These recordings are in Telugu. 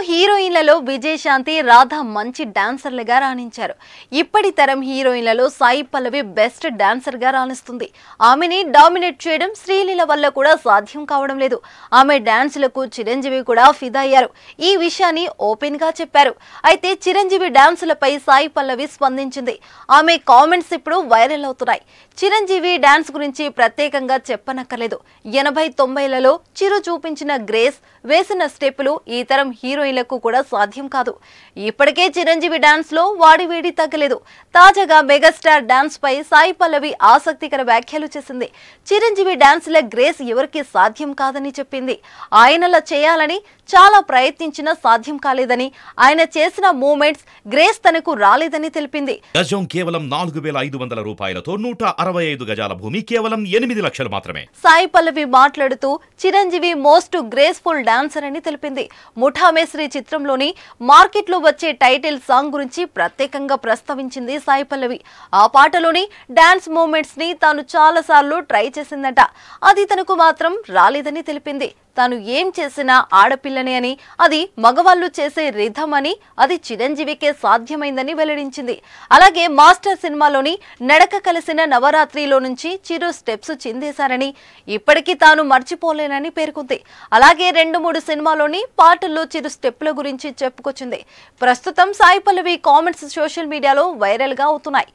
హీరోయిన్లలో విజయశాంతి, రాధ మంచి డాన్సర్లుగా రాణించారు. ఇప్పటి తరం హీరోయిన్లలో సాయి పల్లవి బెస్ట్ డాన్సర్ గా రాణిస్తుంది. ఆమెని డామినేట్ చేయడం శ్రీలీల వల్ల కూడా సాధ్యం కావడం లేదు. ఆమె డాన్సులకు చిరంజీవి కూడా ఫిదా అయ్యారు. ఈ విషయాన్ని ఓపెన్ గా చెప్పారు. అయితే చిరంజీవి డాన్సులపై సాయి పల్లవి స్పందించింది. ఆమె కామెంట్స్ ఇప్పుడు వైరల్ అవుతున్నాయి. చిరంజీవి డాన్స్ గురించి ప్రత్యేకంగా చెప్పనక్కర్లేదు. 80-90లలో చిరు చూపించిన గ్రేస్, వేసిన స్టెప్పులు ఈ తరం హీరోయిన్లకు కూడా సాధ్యం కాదు. ఇప్పటికే చిరంజీవి డాన్స్ లో వాడివేడి తగ్గలేదు. తాజాగా మెగాస్టార్ డాన్స్ పై సాయి పల్లవి ఆసక్తికర వ్యాఖ్యలు చేసింది. చిరంజీవి డాన్స్ ల గ్రేస్ ఎవరికి సాధ్యం కాదని చెప్పింది. ఆయనలా చేయాలని చాలా ప్రయత్నించినా సాధ్యం కాలేదని, ఆయన చేసిన మూమెంట్స్ గ్రేస్ తనకు రాలేదని తెలిపింది. గజం కేవలం 4500 రూపాయలతో 165 గజాల భూమి కేవలం 8 లక్షలు మాత్రమే. సాయి పల్లవి మాట్లాడుతూ చిరంజీవి మోస్ట్ గ్రేస్ఫుల్ డాన్సర్ అని తెలిపింది. ముఠా మేస్త్రి చిత్రంలోని మార్కెట్ లో వచ్చే టైటిల్ సాంగ్ గురించి ప్రత్యేకంగా ప్రస్తావించింది సాయి పల్లవి. ఆ పాటలోని డాన్స్ మూమెంట్స్ ని తాను చాలా సార్లు ట్రై చేసిందట. అది తనకు మాత్రం రాలేదని తెలిపింది. తాను ఏం చేసినా ఆడపిల్లని అని, అది మగవాళ్లు చేసే రిథం అని, అది చిరంజీవికే సాధ్యమైందని వెల్లడించింది. అలాగే మాస్టర్ సినిమాలోని నడక కలిసిన నవరాత్రిలో నుంచి చిరు స్టెప్స్ చిందేశారని, ఇప్పటికీ తాను మర్చిపోలేనని పేర్కొంది. అలాగే 2-3 సినిమాలోని పాటల్లో చిరు స్టెప్ల గురించి చెప్పుకొచ్చింది. ప్రస్తుతం సాయి పల్లవి కామెంట్స్ సోషల్ మీడియాలో వైరల్ గా అవుతున్నాయి.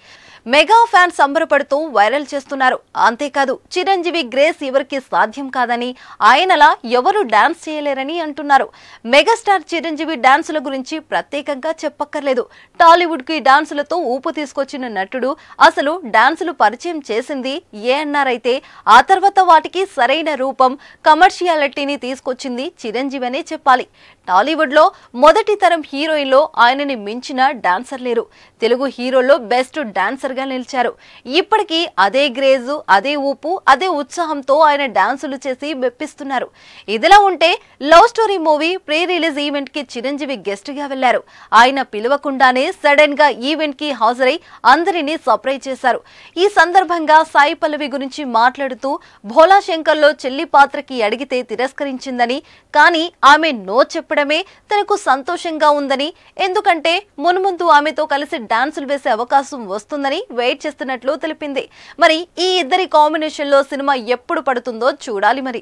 మెగా ఫ్యాన్స్ సంబరపడుతూ వైరల్ చేస్తున్నారు. అంతేకాదు చిరంజీవి గ్రేస్ ఎవరికి సాధ్యం కాదని, ఆయనలా ఎవరు డాన్స్ చేయలేరని అంటున్నారు. మెగాస్టార్ చిరంజీవి డాన్సుల గురించి ప్రత్యేకంగా చెప్పక్కర్లేదు. టాలీవుడ్ కి డాన్సులతో ఊపు తీసుకొచ్చిన నటుడు అసలు డాన్సులు పరిచయం చేసింది ఏఎన్నార్ అయితే, ఆ తర్వాత వాటికి సరైన రూపం, కమర్షియాలిటీని తీసుకొచ్చింది చిరంజీవి అనే చెప్పాలి. టాలీవుడ్ లో మొదటి తరం హీరోయిన్లో ఆయనని మించిన డాన్సర్ లేరు. తెలుగు హీరోల్లో బెస్ట్ డాన్సర్ గా నిలిచారు. ఇప్పటికీ అదే గ్రేజు, అదే ఊపు, అదే ఉత్సాహంతో ఆయన డాన్సులు చేసి మెప్పిస్తున్నారు. ఇదిలా ఉంటే love story movie pre release event కి చిరంజీవి గెస్ట్ గా వెళ్లారు. ఆయన పిలవకుండానే సడన్ గా ఈవెంట్ కి హాజరై అందరినీ సర్ప్రైజ్ చేశారు. ఈ సందర్భంగా సాయి పల్లవి గురించి మాట్లాడుతూ, భోలా శంకర్ లో చెల్లి పాత్రకి అడిగితే తిరస్కరించిందని, కానీ ఆమె నో చెప్పడమే తనకు సంతోషంగా ఉందని, ఎందుకంటే మున్ముందు ఆమెతో కలిసి డాన్సులు వేసే అవకాశం వస్తుందని వెయిట్ చేస్తున్నట్లు తెలిపింది. మరి ఈ ఇద్దరి కాంబినేషన్ లో సినిమా ఎప్పుడు పడుతుందో చూడాలి మరి.